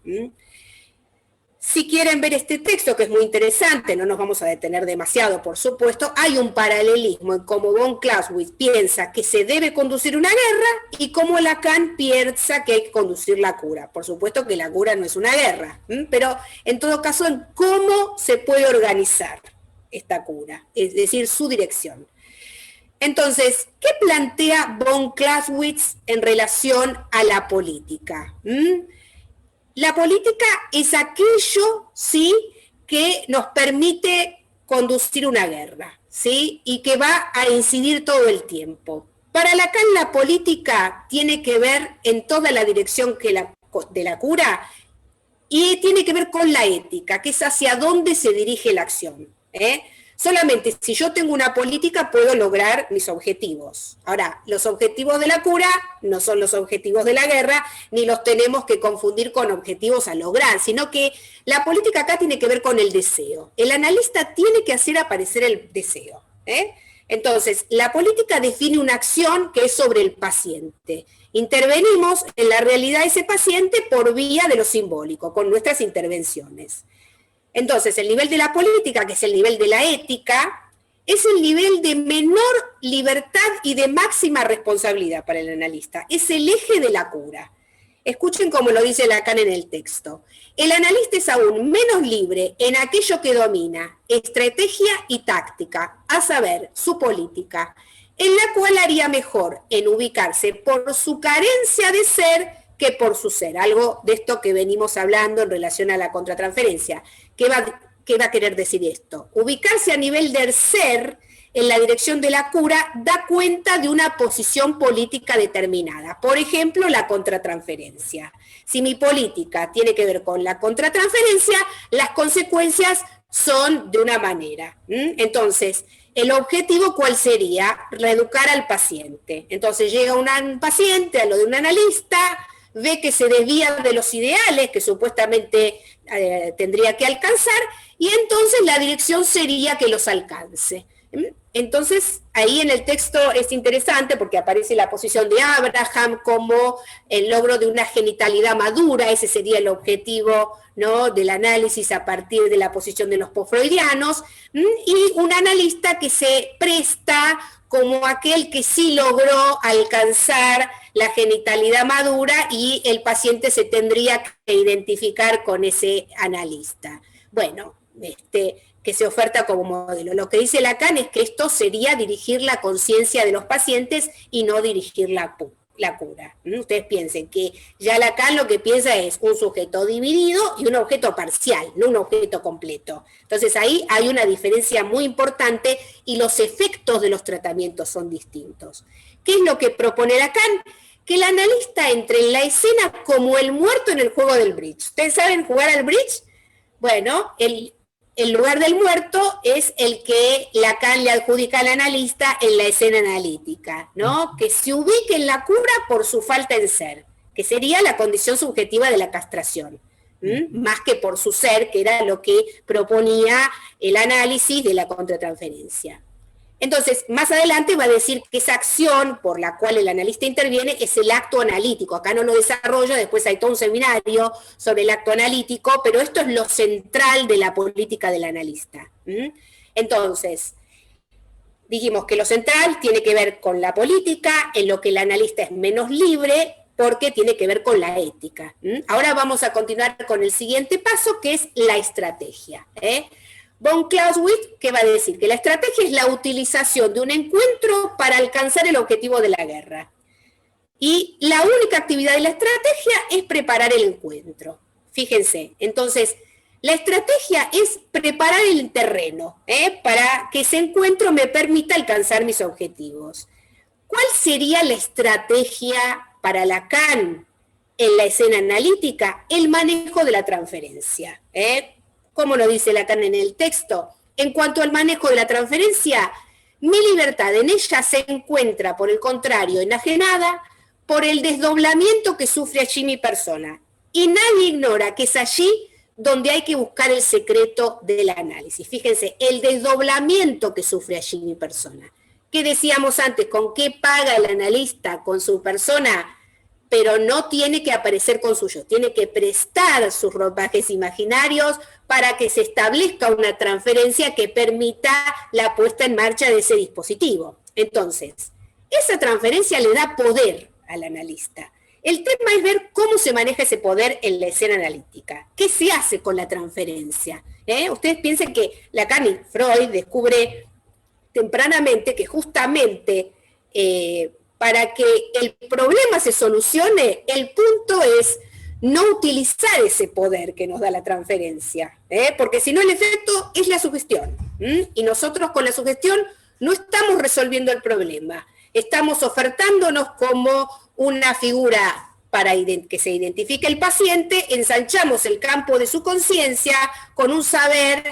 Si quieren ver este texto, que es muy interesante, no nos vamos a detener demasiado, por supuesto, hay un paralelismo en cómo von Clausewitz piensa que se debe conducir una guerra y cómo Lacan piensa que hay que conducir la cura. Por supuesto que la cura no es una guerra, pero en todo caso en cómo se puede organizar esta cura, es decir, su dirección. Entonces, ¿qué plantea von Clausewitz en relación a la política? La política es aquello, ¿sí?, que nos permite conducir una guerra, ¿sí?, y que va a incidir todo el tiempo. Para Lacan, la política tiene que ver en toda la dirección de la cura y tiene que ver con la ética, que es hacia dónde se dirige la acción. Solamente si yo tengo una política puedo lograr mis objetivos. Ahora, los objetivos de la cura no son los objetivos de la guerra, ni los tenemos que confundir con objetivos a lograr, sino que la política acá tiene que ver con el deseo. El analista tiene que hacer aparecer el deseo. Entonces, la política define una acción que es sobre el paciente. Intervenimos en la realidad de ese paciente por vía de lo simbólico, con nuestras intervenciones. Entonces, el nivel de la política, que es el nivel de la ética, es el nivel de menor libertad y de máxima responsabilidad para el analista. Es el eje de la cura. Escuchen cómo lo dice Lacan en el texto. El analista es aún menos libre en aquello que domina, estrategia y táctica, a saber, su política, en la cual haría mejor en ubicarse por su carencia de ser que por su ser. Algo de esto que venimos hablando en relación a la contratransferencia. ¿Qué va a querer decir esto? Ubicarse a nivel del ser en la dirección de la cura da cuenta de una posición política determinada. Por ejemplo, la contratransferencia. Si mi política tiene que ver con la contratransferencia, las consecuencias son de una manera. Entonces, el objetivo, ¿cuál sería? Reeducar al paciente. Entonces llega un paciente a lo de un analista, ve que se desvía de los ideales que supuestamente tendría que alcanzar, y entonces la dirección sería que los alcance. Entonces, ahí en el texto es interesante porque aparece la posición de Abraham como el logro de una genitalidad madura, ese sería el objetivo, ¿no?, del análisis a partir de la posición de los postfreudianos, y un analista que se presta como aquel que sí logró alcanzar la genitalidad madura y el paciente se tendría que identificar con ese analista. Bueno, que se oferta como modelo. Lo que dice Lacan es que esto sería dirigir la conciencia de los pacientes y no dirigir la cura. Ustedes piensen que ya Lacan lo que piensa es un sujeto dividido y un objeto parcial, no un objeto completo. Entonces ahí hay una diferencia muy importante y los efectos de los tratamientos son distintos. ¿Qué es lo que propone Lacan? Que el analista entre en la escena como el muerto en el juego del bridge. ¿Ustedes saben jugar al bridge? Bueno, el lugar del muerto es el que Lacan le adjudica al analista en la escena analítica, ¿no? Que se ubique en la cura por su falta en ser, que sería la condición subjetiva de la castración, más que por su ser, que era lo que proponía el análisis de la contratransferencia. Entonces, más adelante va a decir que esa acción por la cual el analista interviene es el acto analítico. Acá no lo desarrolla, después hay todo un seminario sobre el acto analítico, pero esto es lo central de la política del analista. Entonces, dijimos que lo central tiene que ver con la política, en lo que el analista es menos libre, porque tiene que ver con la ética. Ahora vamos a continuar con el siguiente paso, que es la estrategia. Von Clausewitz, ¿qué va a decir? Que la estrategia es la utilización de un encuentro para alcanzar el objetivo de la guerra. Y la única actividad de la estrategia es preparar el encuentro. Fíjense, entonces, la estrategia es preparar el terreno, para que ese encuentro me permita alcanzar mis objetivos. ¿Cuál sería la estrategia para Lacan? en la escena analítica? El manejo de la transferencia. ¿Cómo lo dice Lacan en el texto? En cuanto al manejo de la transferencia, mi libertad en ella se encuentra, por el contrario, enajenada por el desdoblamiento que sufre allí mi persona. Y nadie ignora que es allí donde hay que buscar el secreto del análisis. Fíjense, el desdoblamiento que sufre allí mi persona. ¿Qué decíamos antes? ¿Con qué paga el analista? Con su persona, pero no tiene que aparecer con suyo, tiene que prestar sus ropajes imaginarios para que se establezca una transferencia que permita la puesta en marcha de ese dispositivo. Entonces, esa transferencia le da poder al analista. El tema es ver cómo se maneja ese poder en la escena analítica. ¿Qué se hace con la transferencia? Ustedes piensen que Lacan y Freud descubre tempranamente que justamente para que el problema se solucione, el punto es no utilizar ese poder que nos da la transferencia, porque si no el efecto es la sugestión, y nosotros con la sugestión no estamos resolviendo el problema, estamos ofertándonos como una figura para que se identifique el paciente, ensanchamos el campo de su conciencia con un saber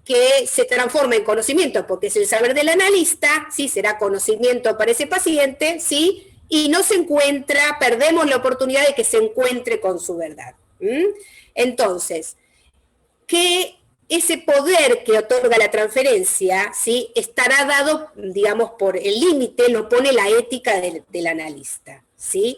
que se transforma en conocimiento, porque es el saber del analista, ¿sí? Será conocimiento para ese paciente, ¿sí? Y no se encuentra, perdemos la oportunidad de que se encuentre con su verdad. Entonces, que ese poder que otorga la transferencia, ¿sí? Estará dado, digamos, por el límite, lo pone la ética del analista, ¿sí?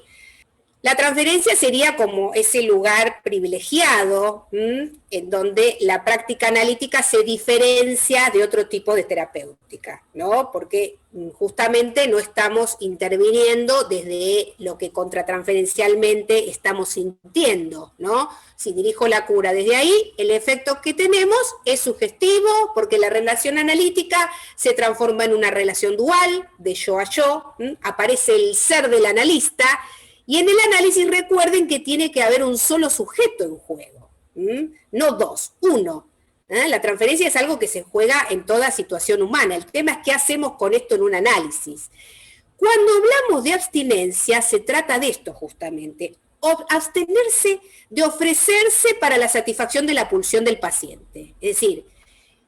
La transferencia sería como ese lugar privilegiado en donde la práctica analítica se diferencia de otro tipo de terapéutica, ¿no? Porque justamente no estamos interviniendo desde lo que contratransferencialmente estamos sintiendo, ¿no? Si dirijo la cura desde ahí, el efecto que tenemos es sugestivo porque la relación analítica se transforma en una relación dual, de yo a yo, aparece el ser del analista. Y en el análisis recuerden que tiene que haber un solo sujeto en juego, no dos, uno. La transferencia es algo que se juega en toda situación humana. El tema es qué hacemos con esto en un análisis. Cuando hablamos de abstinencia, se trata de esto justamente, abstenerse de ofrecerse para la satisfacción de la pulsión del paciente. Es decir,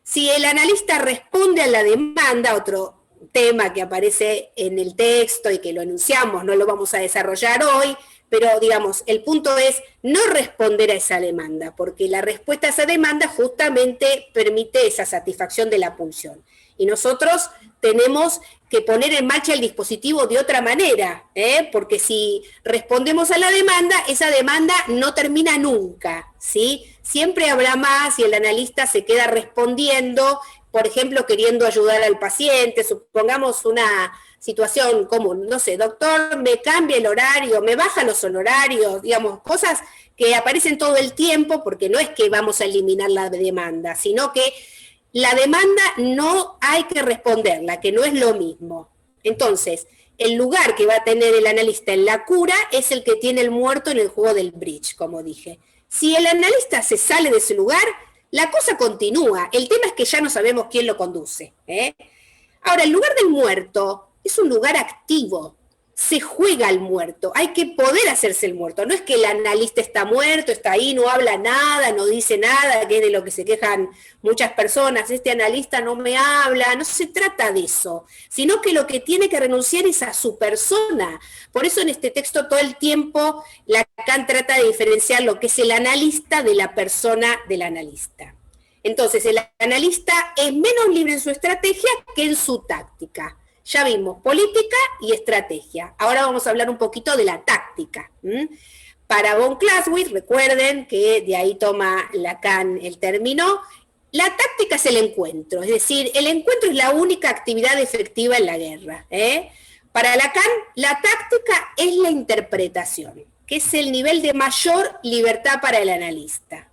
si el analista responde a la demanda, otro tema que aparece en el texto y que lo enunciamos, no lo vamos a desarrollar hoy, pero digamos, el punto es no responder a esa demanda, porque la respuesta a esa demanda justamente permite esa satisfacción de la pulsión. Y nosotros tenemos que poner en marcha el dispositivo de otra manera, porque si respondemos a la demanda, esa demanda no termina nunca, ¿sí? Siempre habrá más y el analista se queda respondiendo, por ejemplo, queriendo ayudar al paciente, supongamos una situación común, no sé, doctor, me cambia el horario, me baja los honorarios, digamos, cosas que aparecen todo el tiempo, porque no es que vamos a eliminar la demanda, sino que la demanda no hay que responderla, que no es lo mismo. Entonces, el lugar que va a tener el analista en la cura es el que tiene el muerto en el juego del bridge, como dije. Si el analista se sale de ese lugar, la cosa continúa, el tema es que ya no sabemos quién lo conduce. Ahora, el lugar del muerto es un lugar activo, se juega al muerto, hay que poder hacerse el muerto, no es que el analista está muerto, está ahí, no habla nada, no dice nada, que es de lo que se quejan muchas personas, este analista no me habla, no se trata de eso, sino que lo que tiene que renunciar es a su persona. Por eso en este texto todo el tiempo Lacan trata de diferenciar lo que es el analista de la persona del analista. Entonces el analista es menos libre en su estrategia que en su táctica. Ya vimos política y estrategia. Ahora vamos a hablar un poquito de la táctica. Para von Clausewitz, recuerden que de ahí toma Lacan el término, la táctica es el encuentro, es decir, el encuentro es la única actividad efectiva en la guerra. Para Lacan, la táctica es la interpretación, que es el nivel de mayor libertad para el analista,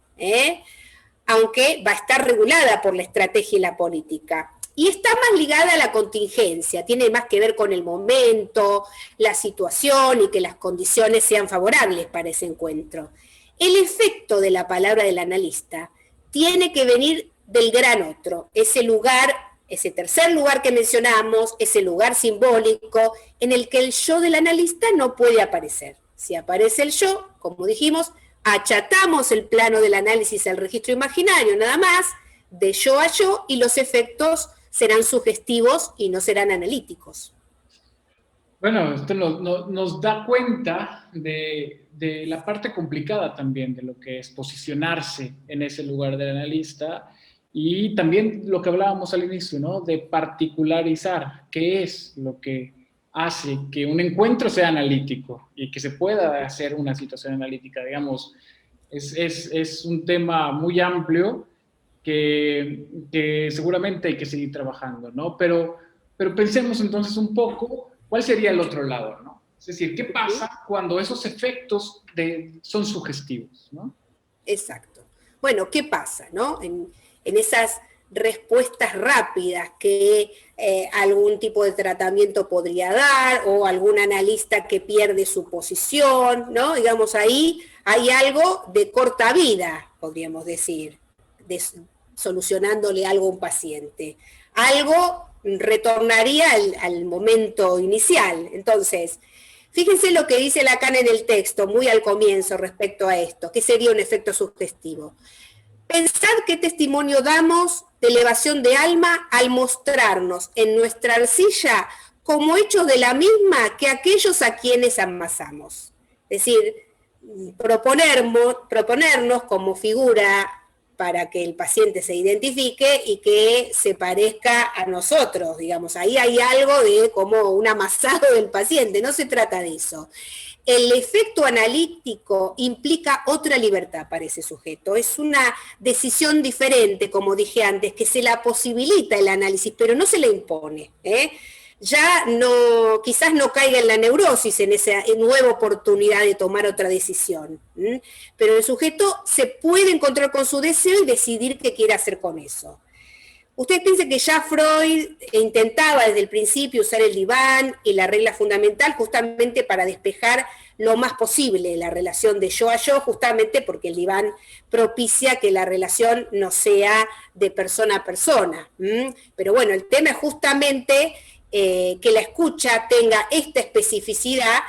aunque va a estar regulada por la estrategia y la política. Y está más ligada a la contingencia, tiene más que ver con el momento, la situación y que las condiciones sean favorables para ese encuentro. El efecto de la palabra del analista tiene que venir del gran otro, ese lugar, ese tercer lugar que mencionamos, ese lugar simbólico en el que el yo del analista no puede aparecer, Si aparece el yo, como dijimos, achatamos el plano del análisis al registro imaginario, nada más, de yo a yo, y los efectos serán sugestivos y no serán analíticos. Bueno, esto nos da cuenta de la parte complicada también de lo que es posicionarse en ese lugar del analista, y también lo que hablábamos al inicio, ¿no? De particularizar qué es lo que hace que un encuentro sea analítico y que se pueda hacer una situación analítica. Digamos, es un tema muy amplio que seguramente hay que seguir trabajando, ¿no? Pero pensemos entonces un poco, ¿cuál sería el otro lado, ¿no? Es decir, ¿qué pasa cuando esos efectos son sugestivos, ¿no? Exacto. Bueno, ¿qué pasa, no? En esas respuestas rápidas que algún tipo de tratamiento podría dar, o algún analista que pierde su posición, ¿no? Digamos, ahí hay algo de corta vida, podríamos decir, solucionándole algo a un paciente. Algo retornaría al momento inicial. Entonces, fíjense lo que dice Lacan en el texto, muy al comienzo respecto a esto, que sería un efecto sugestivo. Pensad qué testimonio damos de elevación de alma al mostrarnos en nuestra arcilla como hechos de la misma que aquellos a quienes amasamos. Es decir, proponernos como figura para que el paciente se identifique y que se parezca a nosotros, digamos. Ahí hay algo de como un amasado del paciente, no se trata de eso. El efecto analítico implica otra libertad para ese sujeto, es una decisión diferente, como dije antes, que se la posibilita el análisis, pero no se le impone, ¿eh? Ya no, quizás no caiga en la neurosis en esa nueva oportunidad de tomar otra decisión, pero el sujeto se puede encontrar con su deseo y decidir qué quiere hacer con eso. Ustedes piensen que ya Freud intentaba desde el principio usar el diván y la regla fundamental justamente para despejar lo más posible la relación de yo a yo, justamente porque el diván propicia que la relación no sea de persona a persona. Pero bueno, el tema es justamente que la escucha tenga esta especificidad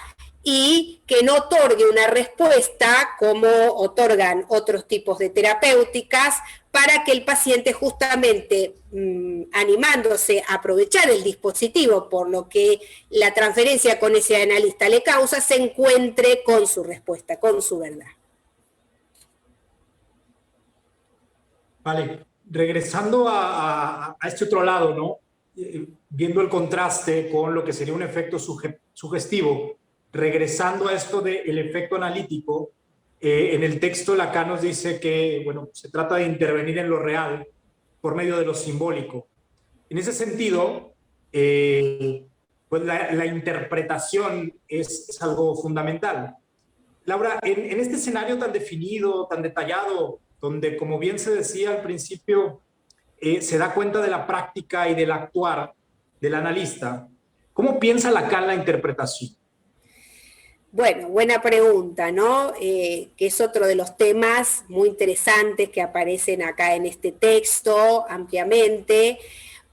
y que no otorgue una respuesta como otorgan otros tipos de terapéuticas, para que el paciente justamente animándose a aprovechar el dispositivo por lo que la transferencia con ese analista le causa, se encuentre con su respuesta, con su verdad. Vale, regresando a este otro lado, ¿no? Viendo el contraste con lo que sería un efecto sugestivo, regresando a esto del efecto analítico, en el texto Lacan nos dice que, bueno, se trata de intervenir en lo real por medio de lo simbólico. En ese sentido, pues la interpretación es algo fundamental. Laura, en este escenario tan definido, tan detallado, donde, como bien se decía al principio, se da cuenta de la práctica y del actuar del analista, ¿cómo piensa Lacan la interpretación? Bueno, buena pregunta, ¿no? Que es otro de los temas muy interesantes que aparecen acá en este texto ampliamente.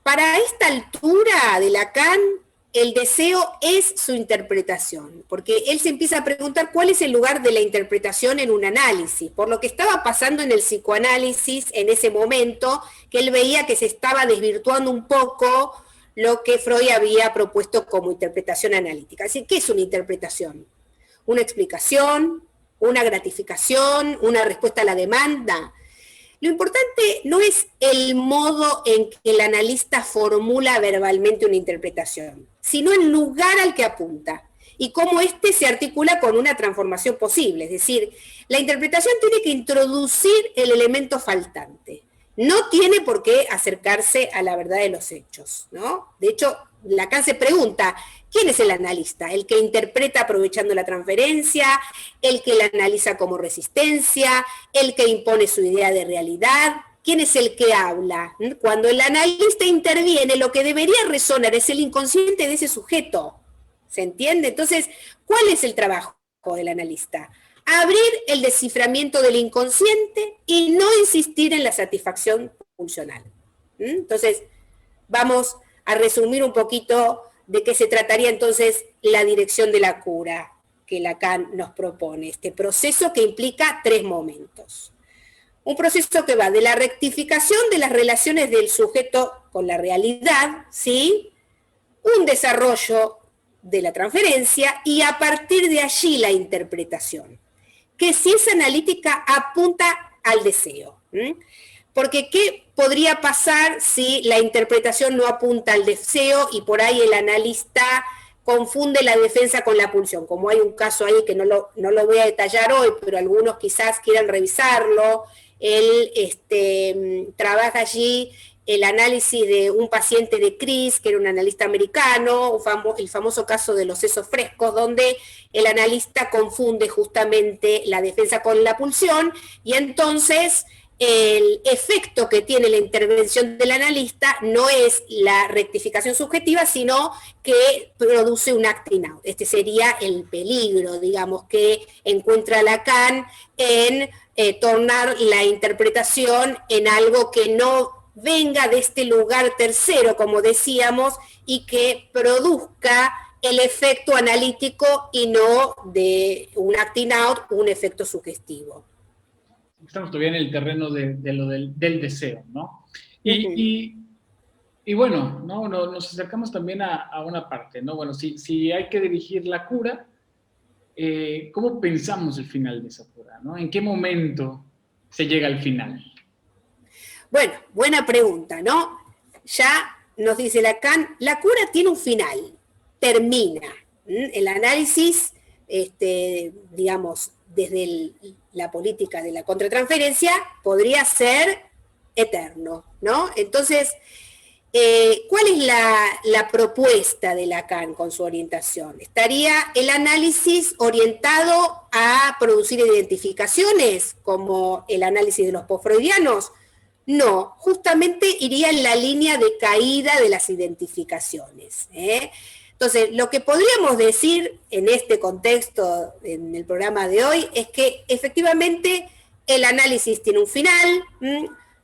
Para esta altura de Lacan, el deseo es su interpretación, porque él se empieza a preguntar cuál es el lugar de la interpretación en un análisis, por lo que estaba pasando en el psicoanálisis en ese momento, que él veía que se estaba desvirtuando un poco lo que Freud había propuesto como interpretación analítica. Así, ¿qué es una interpretación? Una explicación, una gratificación, una respuesta a la demanda. Lo importante no es el modo en que el analista formula verbalmente una interpretación, sino el lugar al que apunta y cómo éste se articula con una transformación posible. Es decir, la interpretación tiene que introducir el elemento faltante. No tiene por qué acercarse a la verdad de los hechos, ¿no? De hecho, Lacan se pregunta, ¿quién es el analista? ¿El que interpreta aprovechando la transferencia? ¿El que la analiza como resistencia? ¿El que impone su idea de realidad? ¿Quién es el que habla? Cuando el analista interviene, lo que debería resonar es el inconsciente de ese sujeto. ¿Se entiende? Entonces, ¿cuál es el trabajo del analista? Abrir el desciframiento del inconsciente y no insistir en la satisfacción funcional. Entonces, vamos a resumir un poquito de qué se trataría entonces la dirección de la cura. que Lacan nos propone, este proceso que implica 3 momentos. Un proceso que va de la rectificación de las relaciones del sujeto con la realidad, ¿sí? Un desarrollo de la transferencia y a partir de allí la interpretación, que si es analítica apunta al deseo. Porque ¿qué podría pasar si la interpretación no apunta al deseo y por ahí el analista confunde la defensa con la pulsión? Como hay un caso ahí que no lo voy a detallar hoy, pero algunos quizás quieran revisarlo. Él trabaja allí el análisis de un paciente de Cris, que era un analista americano, el famoso caso de los sesos frescos, donde el analista confunde justamente la defensa con la pulsión, y entonces el efecto que tiene la intervención del analista no es la rectificación subjetiva, sino que produce un acting out. Este sería el peligro, digamos, que encuentra Lacan en tornar la interpretación en algo que no venga de este lugar tercero, como decíamos, y que produzca el efecto analítico y no de un acting out, un efecto sugestivo. Estamos todavía en el terreno de lo del deseo, ¿no? Y bueno, ¿no? Nos acercamos también a una parte, ¿no? Bueno, si hay que dirigir la cura, ¿cómo pensamos el final de esa cura, ¿no? ¿En qué momento se llega al final? Bueno, buena pregunta, ¿no? Ya nos dice Lacan, la cura tiene un final, termina. El análisis, digamos, desde la política de la contratransferencia, podría ser eterno, ¿no? Entonces, ¿cuál es la propuesta de Lacan con su orientación? ¿Estaría el análisis orientado a producir identificaciones, como el análisis de los postfreudianos? No, justamente iría en la línea de caída de las identificaciones. Entonces, lo que podríamos decir en este contexto, en el programa de hoy, es que efectivamente el análisis tiene un final.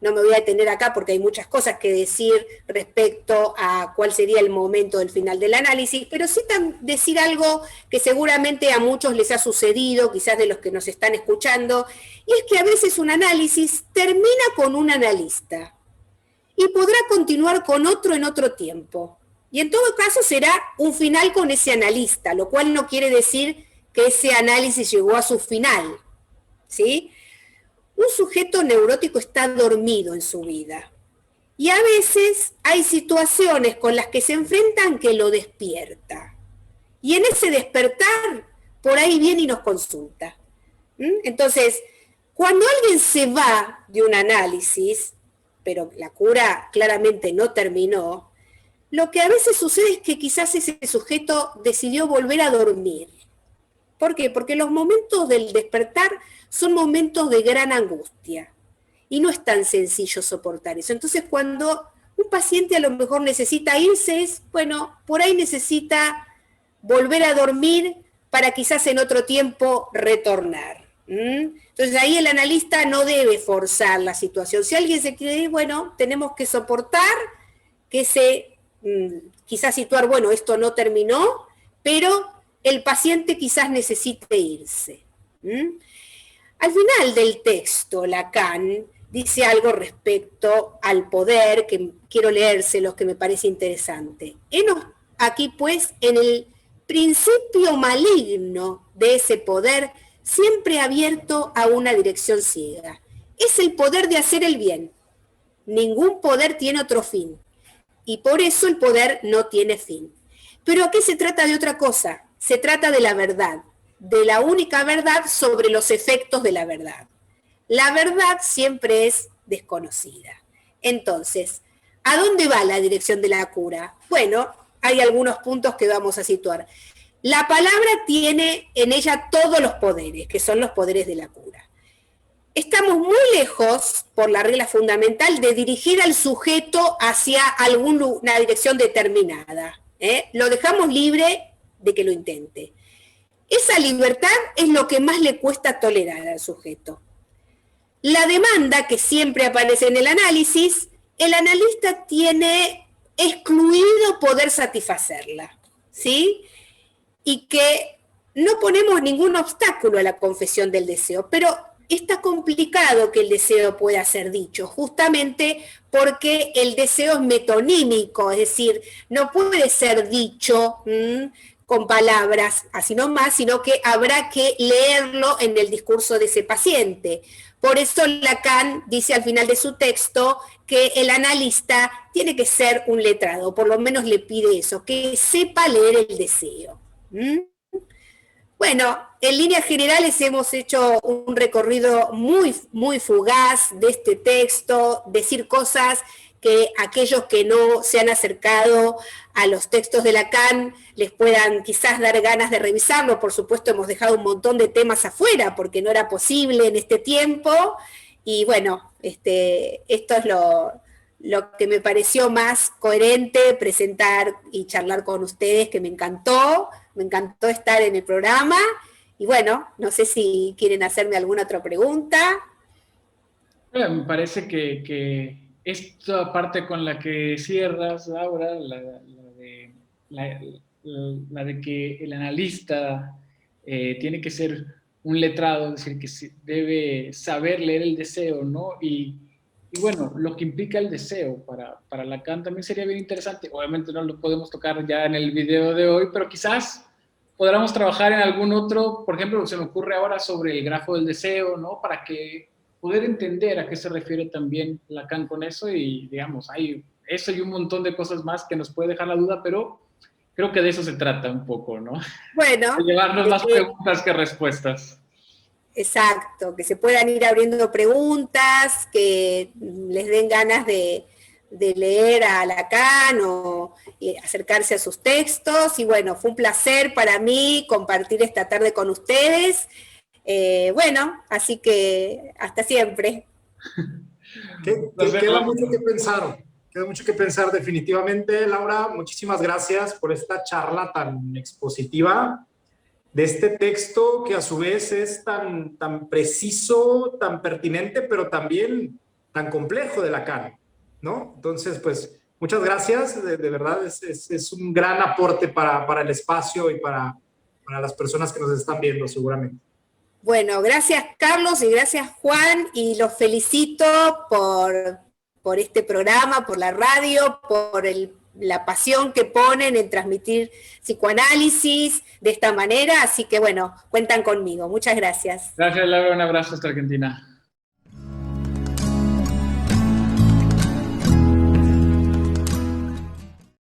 No me voy a detener acá porque hay muchas cosas que decir respecto a cuál sería el momento del final del análisis, pero sí decir algo que seguramente a muchos les ha sucedido, quizás de los que nos están escuchando, y es que a veces un análisis termina con un analista y podrá continuar con otro en otro tiempo. Y en todo caso será un final con ese analista, lo cual no quiere decir que ese análisis llegó a su final, ¿sí? Un sujeto neurótico está dormido en su vida. Y a veces hay situaciones con las que se enfrentan que lo despierta. Y en ese despertar, por ahí viene y nos consulta. Entonces, cuando alguien se va de un análisis, pero la cura claramente no terminó, lo que a veces sucede es que quizás ese sujeto decidió volver a dormir. ¿Por qué? Porque los momentos del despertar son momentos de gran angustia y no es tan sencillo soportar eso. Entonces, cuando un paciente a lo mejor necesita irse, por ahí necesita volver a dormir para quizás en otro tiempo retornar. Entonces, ahí el analista no debe forzar la situación. Si alguien se quiere ir, tenemos que soportar que quizás situar, esto no terminó, pero el paciente quizás necesite irse. Al final del texto, Lacan dice algo respecto al poder, que quiero leérselos, que me parece interesante. Aquí, pues, en el principio maligno de ese poder, siempre abierto a una dirección ciega. Es el poder de hacer el bien. Ningún poder tiene otro fin. Y por eso el poder no tiene fin. Pero aquí se trata de otra cosa. Se trata de la verdad, de la única verdad sobre los efectos de la verdad. La verdad siempre es desconocida. Entonces, ¿a dónde va la dirección de la cura? Bueno, hay algunos puntos que vamos a situar. La palabra tiene en ella todos los poderes, que son los poderes de la cura. Estamos muy lejos, por la regla fundamental, de dirigir al sujeto hacia alguna dirección determinada. Lo dejamos libre de que lo intente. Esa libertad es lo que más le cuesta tolerar al sujeto. La demanda que siempre aparece en el análisis, el analista tiene excluido poder satisfacerla, ¿sí? Y que no ponemos ningún obstáculo a la confesión del deseo, pero está complicado que el deseo pueda ser dicho, justamente porque el deseo es metonímico, es decir, no puede ser dicho con palabras así nomás, sino que habrá que leerlo en el discurso de ese paciente. Por eso Lacan dice al final de su texto que el analista tiene que ser un letrado, por lo menos le pide eso, que sepa leer el deseo. Bueno, en líneas generales hemos hecho un recorrido muy, muy fugaz de este texto, decir cosas que aquellos que no se han acercado a los textos de Lacan les puedan quizás dar ganas de revisarlo. Por supuesto, hemos dejado un montón de temas afuera porque no era posible en este tiempo. Y bueno, esto es lo que me pareció más coherente presentar y charlar con ustedes, que me encantó estar en el programa. Y bueno, no sé si quieren hacerme alguna otra pregunta. Me parece que esta parte con la que cierras, Laura, la de que el analista tiene que ser un letrado, es decir, que debe saber leer el deseo, ¿no? Y bueno, lo que implica el deseo para Lacan también sería bien interesante. Obviamente no lo podemos tocar ya en el video de hoy, pero quizás podamos trabajar en algún otro, por ejemplo, se me ocurre ahora sobre el grafo del deseo, ¿no? Para que poder entender a qué se refiere también Lacan con eso y, digamos, hay eso y un montón de cosas más que nos puede dejar la duda, pero creo que de eso se trata un poco, ¿no? Bueno. De llevarnos más preguntas que respuestas. Exacto, que se puedan ir abriendo preguntas, que les den ganas de leer a Lacan o acercarse a sus textos. Y bueno, fue un placer para mí compartir esta tarde con ustedes. Bueno, así que hasta siempre. Queda mucho que pensar. Queda mucho que pensar definitivamente, Laura. Muchísimas gracias por esta charla tan expositiva de este texto que a su vez es tan preciso, tan pertinente, pero también tan complejo de Lacan, ¿no? Entonces, pues, muchas gracias. De verdad, es un gran aporte para el espacio y para las personas que nos están viendo, seguramente. Bueno, gracias Carlos y gracias Juan, y los felicito por este programa, por la radio, por la pasión que ponen en transmitir psicoanálisis de esta manera, así que bueno, cuentan conmigo. Muchas gracias. Gracias, Laura, un abrazo hasta Argentina.